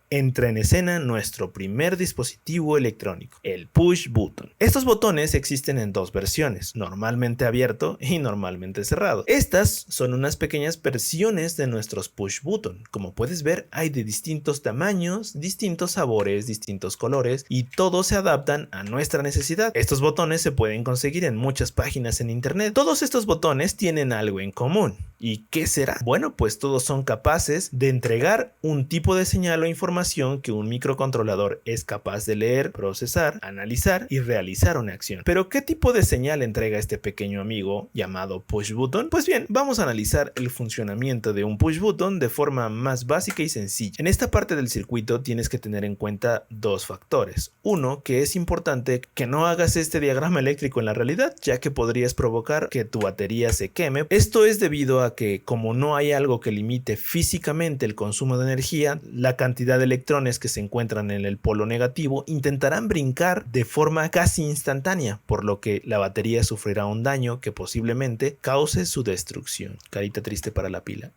entra en escena nuestro primer dispositivo electrónico, el push button. Estos botones existen en dos versiones, normalmente abierto y normalmente cerrado. Estas son unas pequeñas versiones de nuestros push button. Como puedes ver, hay de distintos tamaños, distintos sabores, distintos colores y todos se adaptan a nuestra necesidad. Estos botones se pueden conseguir en muchas páginas en internet. Todos estos botones tienen algo en común. ¿Y qué será? Bueno, pues todos son capaces de entregar un tipo de señal o información que un microcontrolador es capaz de leer, procesar, analizar y realizar una acción. Pero ¿qué tipo de señal entrega este pequeño amigo llamado push button? Pues bien, vamos a analizar el funcionamiento de un push button de forma más básica y sencilla. En esta parte del circuito tienes que tener en cuenta dos factores. Uno, que es importante que no hagas este diagrama eléctrico en la realidad, ya que podrías provocar que tu batería se queme. Esto es debido a que como no hay algo que limite físicamente el consumo de energía, la cantidad de electrones que se encuentran en el polo negativo intentarán brincar de forma casi instantánea, por lo que la batería sufrirá un daño que posiblemente cause su destrucción. Carita triste para la pila.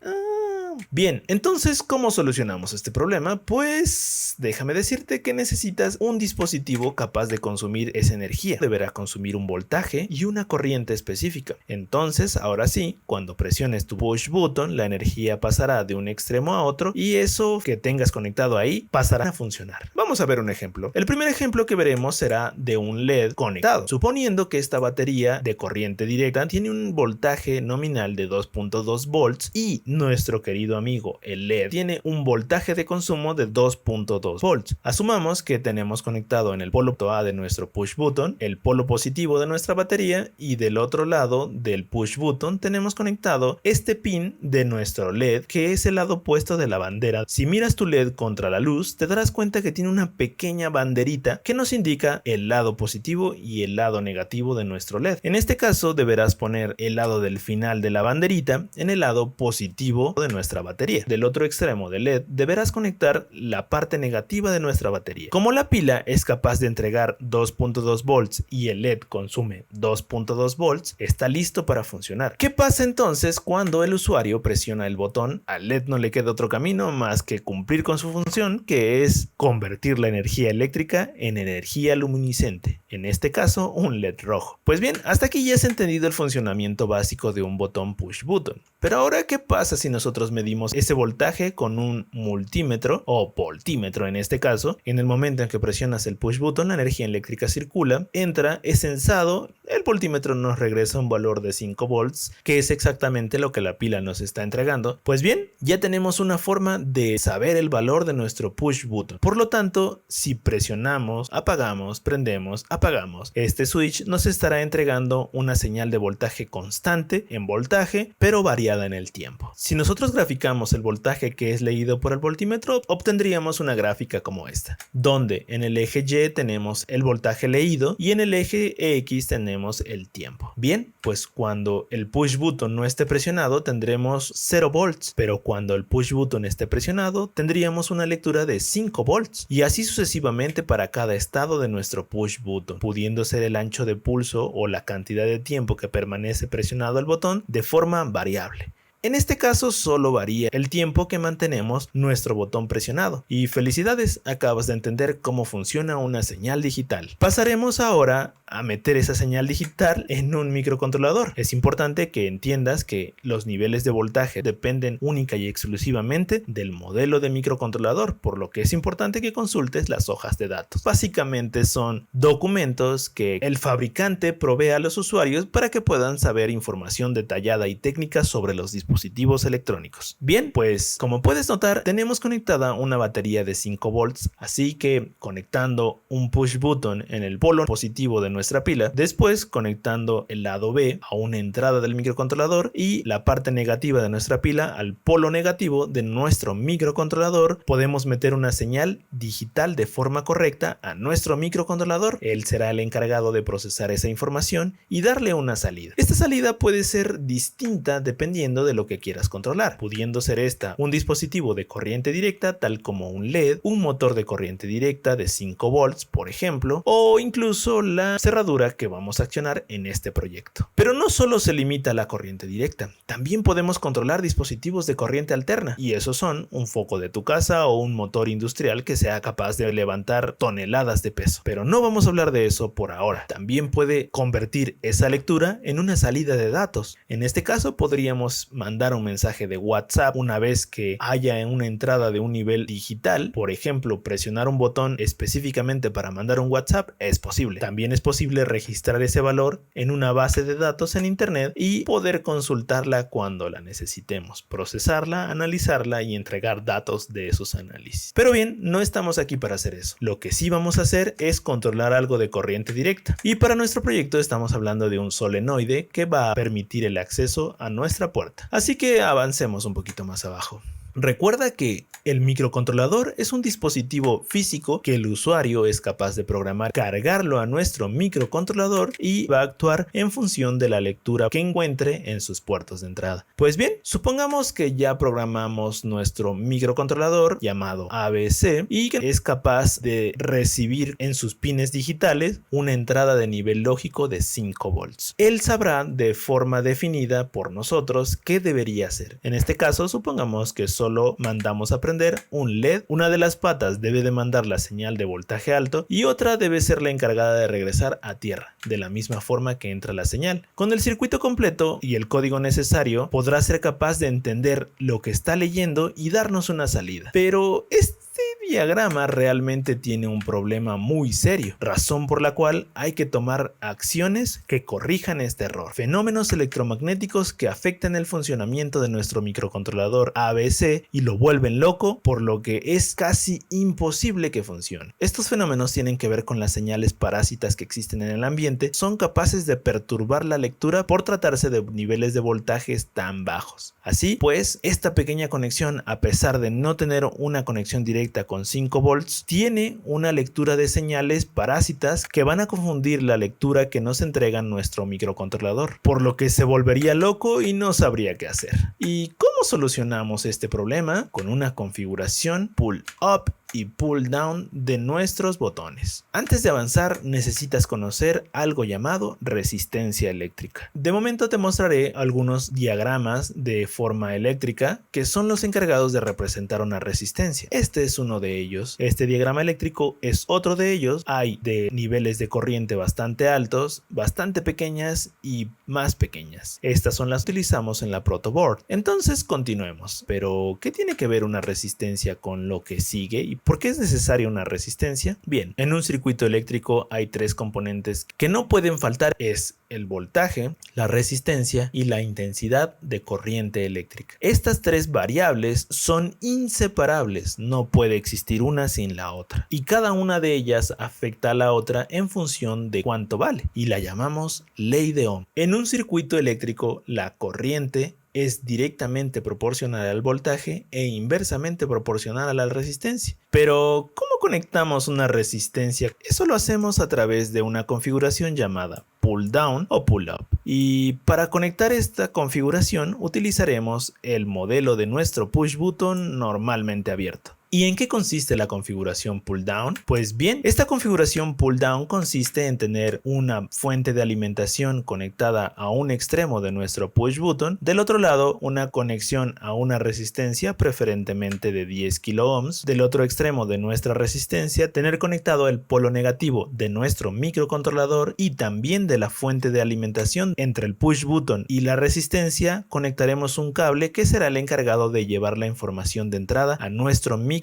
Bien, entonces, ¿cómo solucionamos este problema? Pues déjame decirte que necesitas un dispositivo capaz de consumir esa energía. Deberá consumir un voltaje y una corriente específica. Entonces, ahora sí, cuando presiones tu push button, la energía pasará de un extremo a otro y eso que tengas conectado ahí pasará a funcionar. Vamos a ver un ejemplo. El primer ejemplo que veremos será de un LED conectado. Suponiendo que esta batería de corriente directa tiene un voltaje nominal de 2.2 volts y nuestro querido amigo el LED tiene un voltaje de consumo de 2.2 volts. Asumamos que tenemos conectado en el polo A de nuestro push button el polo positivo de nuestra batería y del otro lado del push button tenemos conectado este pin de nuestro LED que es el lado opuesto de la bandera. Si miras tu LED contra la luz te darás cuenta que tiene una pequeña banderita que nos indica el lado positivo y el lado negativo de nuestro LED. En este caso deberás poner el lado del final de la banderita en el lado positivo de nuestra batería. Del otro extremo del LED deberás conectar la parte negativa de nuestra batería. Como la pila es capaz de entregar 2.2 volts y el LED consume 2.2 volts, está listo para funcionar. ¿Qué pasa entonces cuando el usuario presiona el botón? Al LED no le queda otro camino más que cumplir con su función, que es convertir la energía eléctrica en energía luminiscente, en este caso un LED rojo. Pues bien, hasta aquí ya has entendido el funcionamiento básico de un botón push button. Pero ahora, ¿qué pasa si nosotros medimos ese voltaje con un multímetro o voltímetro en este caso? En el momento en que presionas el push button, la energía eléctrica circula, entra, es censado, el voltímetro nos regresa un valor de 5 volts, que es exactamente lo que la pila nos está entregando. Pues bien, ya tenemos una forma de saber el valor de nuestro push button. Por lo tanto, si presionamos, apagamos, prendemos, apagamos, este switch nos estará entregando una señal de voltaje constante en voltaje, pero variable en el tiempo. Si nosotros graficamos el voltaje que es leído por el voltímetro, obtendríamos una gráfica como esta, donde en el eje Y tenemos el voltaje leído y en el eje X tenemos el tiempo. Bien, pues cuando el push button no esté presionado tendremos 0 volts, pero cuando el push button esté presionado tendríamos una lectura de 5 volts y así sucesivamente para cada estado de nuestro push button, pudiendo ser el ancho de pulso o la cantidad de tiempo que permanece presionado el botón de forma variable. En este caso solo varía el tiempo que mantenemos nuestro botón presionado. Y felicidades, acabas de entender cómo funciona una señal digital. Pasaremos ahora a meter esa señal digital en un microcontrolador. Es importante que entiendas que los niveles de voltaje dependen única y exclusivamente del modelo de microcontrolador, por lo que es importante que consultes las hojas de datos. Básicamente son documentos que el fabricante provee a los usuarios para que puedan saber información detallada y técnica sobre los dispositivos electrónicos. Bien, pues como puedes notar, tenemos conectada una batería de 5 volts, así que conectando un push button en el polo positivo de nuestra pila, después conectando el lado B a una entrada del microcontrolador y la parte negativa de nuestra pila al polo negativo de nuestro microcontrolador, podemos meter una señal digital de forma correcta a nuestro microcontrolador. Él será el encargado de procesar esa información y darle una salida. Esta salida puede ser distinta dependiendo de lo que quieras controlar, pudiendo ser esta un dispositivo de corriente directa tal como un LED, un motor de corriente directa de 5 volts por ejemplo, o incluso la cerradura que vamos a accionar en este proyecto. Pero no solo se limita a la corriente directa, también podemos controlar dispositivos de corriente alterna, y esos son un foco de tu casa o un motor industrial que sea capaz de levantar toneladas de peso. Pero no vamos a hablar de eso por ahora. También puede convertir esa lectura en una salida de datos. En este caso podríamos mandar un mensaje de WhatsApp una vez que haya una entrada de un nivel digital. Por ejemplo, presionar un botón específicamente para mandar un WhatsApp es posible. También es posible registrar ese valor en una base de datos en internet y poder consultarla cuando la necesitemos, procesarla, analizarla y entregar datos de esos análisis. Pero bien, no estamos aquí para hacer eso. Lo que sí vamos a hacer es controlar algo de corriente directa, y para nuestro proyecto estamos hablando de un solenoide que va a permitir el acceso a nuestra puerta. Así que avancemos un poquito más abajo. Recuerda que el microcontrolador es un dispositivo físico que el usuario es capaz de programar, cargarlo a nuestro microcontrolador y va a actuar en función de la lectura que encuentre en sus puertos de entrada. Pues bien, supongamos que ya programamos nuestro microcontrolador llamado ABC y que es capaz de recibir en sus pines digitales una entrada de nivel lógico de 5 volts. Él sabrá de forma definida por nosotros qué debería hacer. En este caso, supongamos que solo mandamos a prender un LED. Una de las patas debe de mandar la señal de voltaje alto y otra debe ser la encargada de regresar a tierra, de la misma forma que entra la señal. Con el circuito completo y el código necesario, podrá ser capaz de entender lo que está leyendo y darnos una salida. Pero este diagrama realmente tiene un problema muy serio, razón por la cual hay que tomar acciones que corrijan este error. Fenómenos electromagnéticos que afectan el funcionamiento de nuestro microcontrolador ABC y lo vuelven loco, por lo que es casi imposible que funcione. Estos fenómenos tienen que ver con las señales parásitas que existen en el ambiente. Son capaces de perturbar la lectura por tratarse de niveles de voltajes tan bajos. Así pues, esta pequeña conexión, a pesar de no tener una conexión directa con 5 volts, tiene una lectura de señales parásitas que van a confundir la lectura que nos entrega nuestro microcontrolador, por lo que se volvería loco y no sabría qué hacer. ¿Y cómo solucionamos este problema? Con una configuración pull up y pull down de nuestros botones. Antes de avanzar, necesitas conocer algo llamado resistencia eléctrica. De momento te mostraré algunos diagramas de forma eléctrica que son los encargados de representar una resistencia. Este es uno de ellos. Este diagrama eléctrico es otro de ellos. Hay de niveles de corriente bastante altos, bastante pequeñas y más pequeñas. Estas son las que utilizamos en la protoboard. Entonces continuemos. Pero ¿qué tiene que ver una resistencia con lo que sigue y por qué es necesaria una resistencia? Bien, en un circuito eléctrico hay tres componentes que no pueden faltar: es el voltaje, la resistencia y la intensidad de corriente eléctrica. Estas tres variables son inseparables, no puede existir una sin la otra, y cada una de ellas afecta a la otra en función de cuánto vale, y la llamamos ley de Ohm. En un circuito eléctrico, la corriente es directamente proporcional al voltaje e inversamente proporcional a la resistencia. Pero, ¿cómo conectamos una resistencia? Eso lo hacemos a través de una configuración llamada pull down o pull up. Y para conectar esta configuración utilizaremos el modelo de nuestro push button normalmente abierto. ¿Y en qué consiste la configuración pull down? Pues bien, esta configuración pull down consiste en tener una fuente de alimentación conectada a un extremo de nuestro push button, del otro lado una conexión a una resistencia preferentemente de 10 kilo ohms, del otro extremo de nuestra resistencia tener conectado el polo negativo de nuestro microcontrolador, y también de la fuente de alimentación. Entre el push button y la resistencia conectaremos un cable que será el encargado de llevar la información de entrada a nuestro microcontrolador.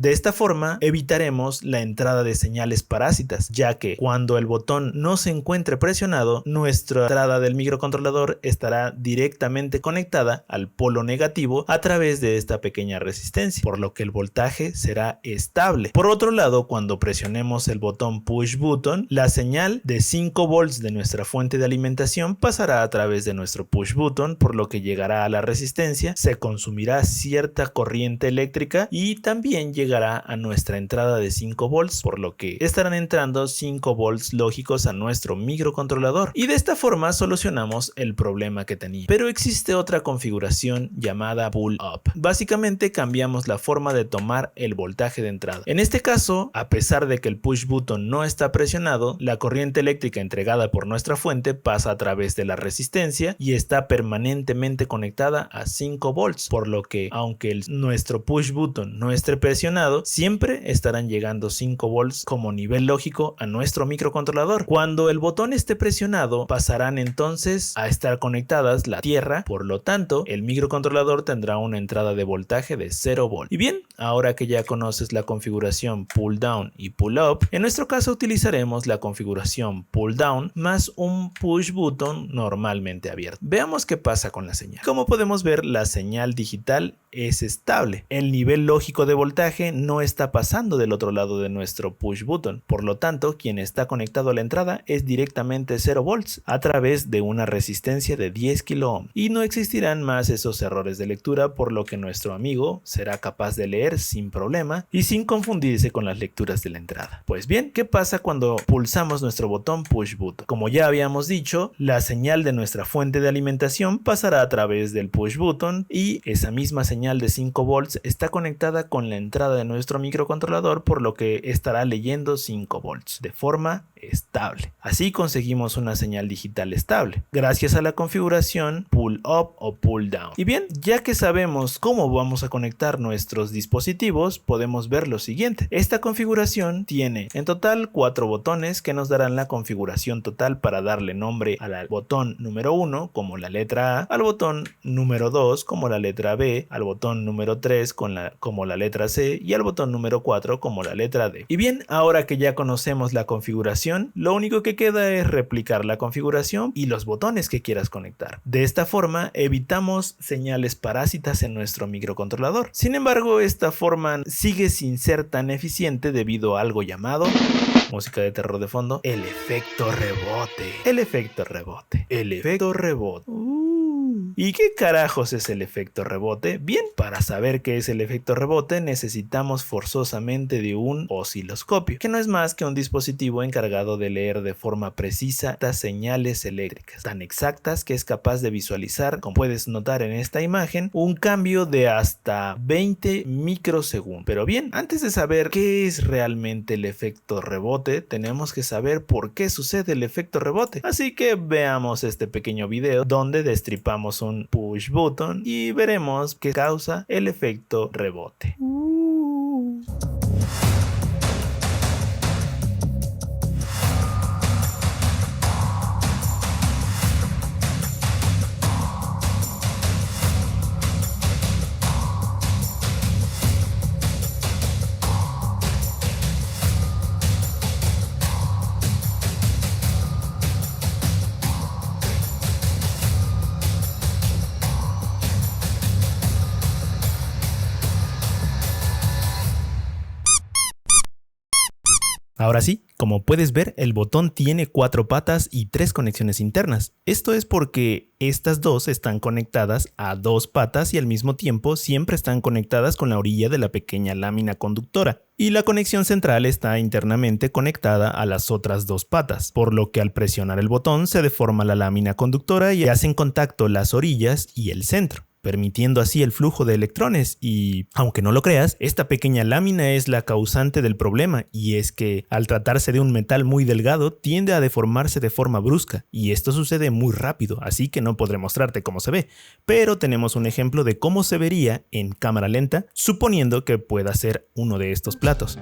De esta forma evitaremos la entrada de señales parásitas, ya que cuando el botón no se encuentre presionado, nuestra entrada del microcontrolador estará directamente conectada al polo negativo a través de esta pequeña resistencia, por lo que el voltaje será estable. Por otro lado, cuando presionemos el botón push button, la señal de 5 volts de nuestra fuente de alimentación pasará a través de nuestro push button, por lo que llegará a la resistencia, se consumirá cierta corriente eléctrica y y también llegará a nuestra entrada de 5 volts, por lo que estarán entrando 5 volts lógicos a nuestro microcontrolador, y de esta forma solucionamos el problema que tenía. Pero existe otra configuración llamada pull up. Básicamente cambiamos la forma de tomar el voltaje de entrada. En este caso, a pesar de que el push button no está presionado, la corriente eléctrica entregada por nuestra fuente pasa a través de la resistencia y está permanentemente conectada a 5 volts, por lo que aunque nuestro push button no esté presionado, siempre estarán llegando 5 volts como nivel lógico a nuestro microcontrolador. Cuando el botón esté presionado, pasarán entonces a estar conectadas la tierra, por lo tanto el microcontrolador tendrá una entrada de voltaje de 0 volts. Y bien, ahora que ya conoces la configuración pull down y pull up, en nuestro caso utilizaremos la configuración pull down más un push button normalmente abierto. Veamos qué pasa con la señal. Como podemos ver, la señal digital es estable. El nivel lógico de voltaje no está pasando del otro lado de nuestro push button, por lo tanto quien está conectado a la entrada es directamente 0 volts a través de una resistencia de 10 kilo ohm, y no existirán más esos errores de lectura, por lo que nuestro amigo será capaz de leer sin problema y sin confundirse con las lecturas de la entrada. Pues bien, ¿qué pasa cuando pulsamos nuestro botón push button? Como ya habíamos dicho, la señal de nuestra fuente de alimentación pasará a través del push button y esa misma señal de 5 volts está conectada con la entrada de nuestro microcontrolador, por lo que estará leyendo 5 volts de forma estable. Así conseguimos una señal digital estable gracias a la configuración pull up o pull down. Y bien, ya que sabemos cómo vamos a conectar nuestros dispositivos, podemos ver lo siguiente. Esta configuración tiene en total 4 botones que nos darán la configuración total para darle nombre al botón número 1 como la letra A, al botón número 2 como la letra B, al botón número 3 como la letra C y al botón número 4 como la letra D. Y bien, ahora que ya conocemos la configuración, lo único que queda es replicar la configuración y los botones que quieras conectar. De esta forma evitamos señales parásitas en nuestro microcontrolador. Sin embargo, esta forma sigue sin ser tan eficiente debido a algo llamado, música de terror de fondo, el efecto rebote. El efecto rebote. El efecto rebote. ¿Y qué carajos es el efecto rebote? Bien, para saber qué es el efecto rebote necesitamos forzosamente de un osciloscopio, que no es más que un dispositivo encargado de leer de forma precisa estas señales eléctricas, tan exactas que es capaz de visualizar, como puedes notar en esta imagen, un cambio de hasta 20 microsegundos. Pero bien, antes de saber qué es realmente el efecto rebote, tenemos que saber por qué sucede el efecto rebote. Así que veamos este pequeño video donde destripamos un push button y veremos qué causa el efecto rebote. Ahora sí, como puedes ver, el botón tiene 4 patas y 3 conexiones internas. Esto es porque estas dos están conectadas a 2 patas y al mismo tiempo siempre están conectadas con la orilla de la pequeña lámina conductora. Y la conexión central está internamente conectada a las otras 2 patas, por lo que al presionar el botón se deforma la lámina conductora y hacen contacto las orillas y el centro, permitiendo así el flujo de electrones. Y, aunque no lo creas, esta pequeña lámina es la causante del problema, y es que al tratarse de un metal muy delgado tiende a deformarse de forma brusca, y esto sucede muy rápido, así que no podré mostrarte cómo se ve, pero tenemos un ejemplo de cómo se vería en cámara lenta, suponiendo que pueda ser uno de estos platos.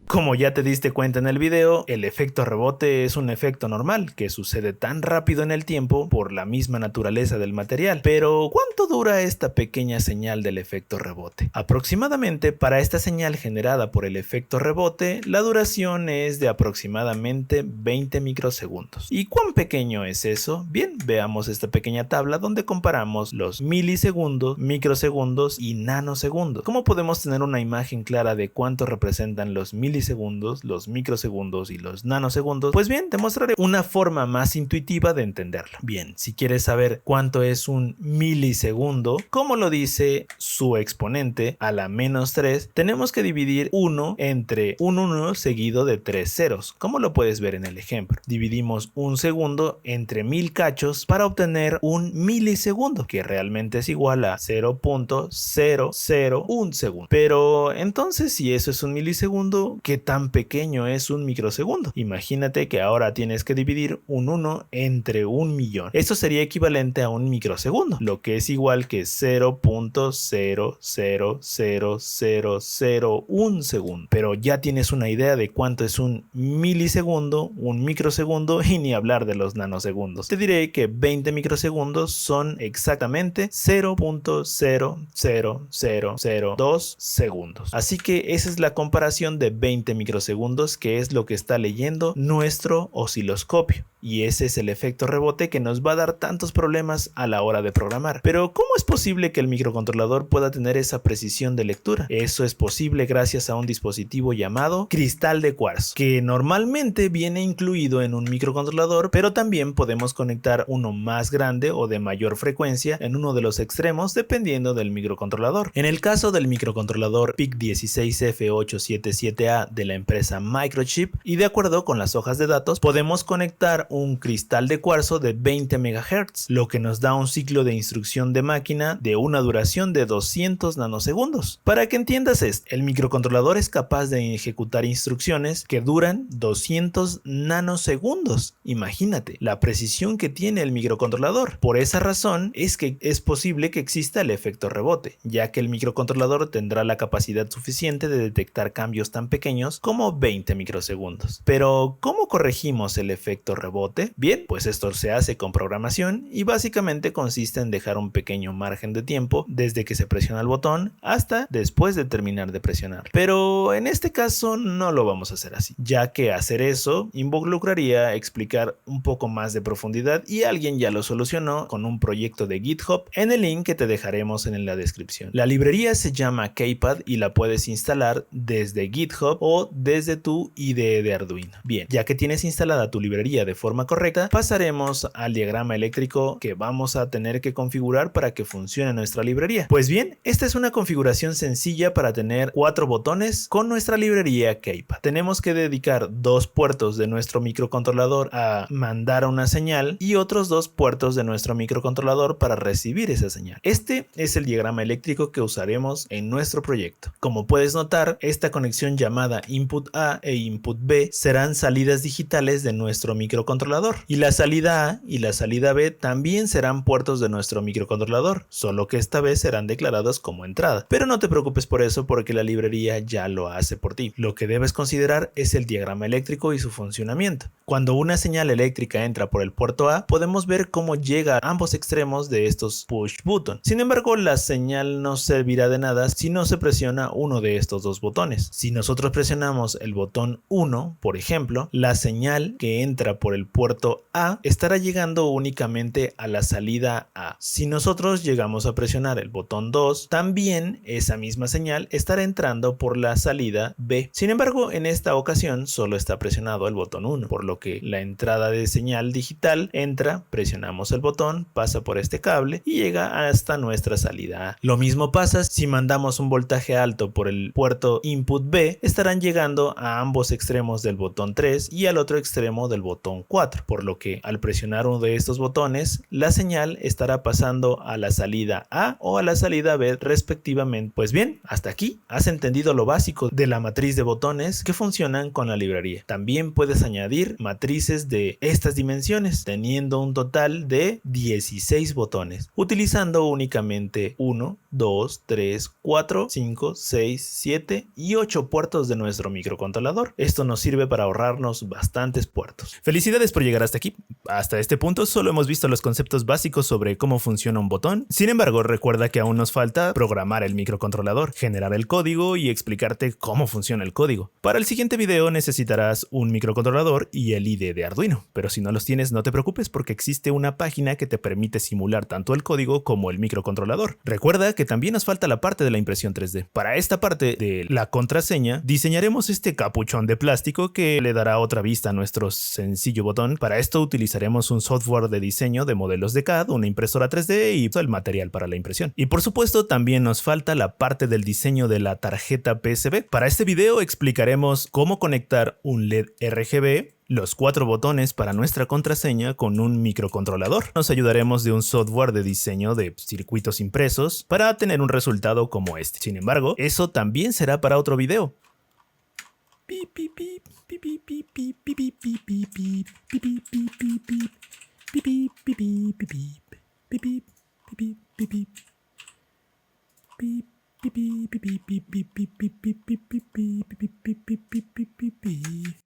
Como ya te diste cuenta en el video, el efecto rebote es un efecto normal que sucede tan rápido en el tiempo por la misma naturaleza del material. Pero, ¿cuánto dura esta pequeña señal del efecto rebote? Aproximadamente, para esta señal generada por el efecto rebote, la duración es de aproximadamente 20 microsegundos. ¿Y cuán pequeño es eso? Bien, veamos esta pequeña tabla donde comparamos los milisegundos, microsegundos y nanosegundos. ¿Cómo podemos tener una imagen clara de cuánto representan los milisegundos, milisegundos, los microsegundos y los nanosegundos, pues bien, te mostraré una forma más intuitiva de entenderlo. Bien, si quieres saber cuánto es un milisegundo, como lo dice su exponente a la -3, tenemos que dividir 1 entre un 1 seguido de 3 ceros, como lo puedes ver en el ejemplo. Dividimos un segundo entre 1000 cachos para obtener un milisegundo, que realmente es igual a 0.001 segundo. Pero entonces, si eso es un milisegundo, ¿qué tan pequeño es un microsegundo? Imagínate que ahora tienes que dividir un 1 entre 1.000.000. Esto sería equivalente a un microsegundo, lo que es igual que 0.00001 segundo. Pero ya tienes una idea de cuánto es un milisegundo, un microsegundo y ni hablar de los nanosegundos. Te diré que 20 microsegundos son exactamente 0.00002 segundos. Así que esa es la comparación de 20 microsegundos, que es lo que está leyendo nuestro osciloscopio. Y ese es el efecto rebote que nos va a dar tantos problemas a la hora de programar. Pero ¿cómo es posible que el microcontrolador pueda tener esa precisión de lectura? Eso es posible gracias a un dispositivo llamado cristal de cuarzo, que normalmente viene incluido en un microcontrolador, pero también podemos conectar uno más grande o de mayor frecuencia en uno de los extremos dependiendo del microcontrolador. En el caso del microcontrolador PIC16F877A de la empresa Microchip, y de acuerdo con las hojas de datos, podemos conectar un cristal de cuarzo de 20 MHz, lo que nos da un ciclo de instrucción de máquina de una duración de 200 nanosegundos. Para que entiendas esto, el microcontrolador es capaz de ejecutar instrucciones que duran 200 nanosegundos. Imagínate la precisión que tiene el microcontrolador. Por esa razón es que es posible que exista el efecto rebote, ya que el microcontrolador tendrá la capacidad suficiente de detectar cambios tan pequeños como 20 microsegundos. Pero, ¿cómo corregimos el efecto rebote? Bien, pues esto se hace con programación y básicamente consiste en dejar un pequeño margen de tiempo desde que se presiona el botón hasta después de terminar de presionar. Pero en este caso no lo vamos a hacer así, ya que hacer eso involucraría explicar un poco más de profundidad y alguien ya lo solucionó con un proyecto de GitHub en el link que te dejaremos en la descripción. La librería se llama KPad y la puedes instalar desde GitHub o desde tu IDE de Arduino. Bien, ya que tienes instalada tu librería de forma correcta, pasaremos al diagrama eléctrico que vamos a tener que configurar para que funcione nuestra librería. Pues bien, esta es una configuración sencilla para tener 4 botones con nuestra librería KPad. Tenemos que dedicar 2 puertos de nuestro microcontrolador a mandar una señal y otros 2 puertos de nuestro microcontrolador para recibir esa señal. Este es el diagrama eléctrico que usaremos en nuestro proyecto. Como puedes notar, esta conexión llamada input A e input B serán salidas digitales de nuestro microcontrolador, y la salida A y la salida B también serán puertos de nuestro microcontrolador, solo que esta vez serán declarados como entrada. Pero no te preocupes por eso, porque la librería ya lo hace por ti. Lo que debes considerar es el diagrama eléctrico y su funcionamiento. Cuando una señal eléctrica entra por el puerto A, podemos ver cómo llega a ambos extremos de estos push button. Sin embargo, la señal no servirá de nada si no se presiona uno de estos 2 botones. Si nosotros presionamos el botón 1, por ejemplo, la señal que entra por el puerto A estará llegando únicamente a la salida A. Si nosotros llegamos a presionar el botón 2, también esa misma señal estará entrando por la salida B. Sin embargo, en esta ocasión solo está presionado el botón 1, por lo que la entrada de señal digital entra, presionamos el botón, pasa por este cable y llega hasta nuestra salida A. Lo mismo pasa si mandamos un voltaje alto por el puerto input B, estarán llegando a ambos extremos del botón 3 y al otro extremo del botón 4, por lo que al presionar uno de estos botones, la señal estará pasando a la salida A o a la salida B respectivamente. Pues bien, hasta aquí has entendido lo básico de la matriz de botones que funcionan con la librería. También puedes añadir matrices de estas dimensiones, teniendo un total de 16 botones, utilizando únicamente 1, 2, 3, 4, 5, 6, 7 y 8 puertos de nuestro microcontrolador. Esto nos sirve para ahorrarnos bastantes puertos. Felicidades por llegar hasta aquí. Hasta este punto solo hemos visto los conceptos básicos sobre cómo funciona un botón. Sin embargo, recuerda que aún nos falta programar el microcontrolador, generar el código y explicarte cómo funciona el código. Para el siguiente video necesitarás un microcontrolador y el IDE de Arduino, pero si no los tienes no te preocupes, porque existe una página que te permite simular tanto el código como el microcontrolador. Recuerda que también nos falta la parte de la impresión 3D. Para esta parte de la contraseña, diseñaremos diseñaremos este capuchón de plástico que le dará otra vista a nuestro sencillo botón. Para esto utilizaremos un software de diseño de modelos de CAD, una impresora 3D y el material para la impresión. Y por supuesto también nos falta la parte del diseño de la tarjeta PSB. Para este video explicaremos cómo conectar un LED RGB, los 4 botones para nuestra contraseña con un microcontrolador. Nos ayudaremos de un software de diseño de circuitos impresos para tener un resultado como este. Sin embargo, eso también será para otro video.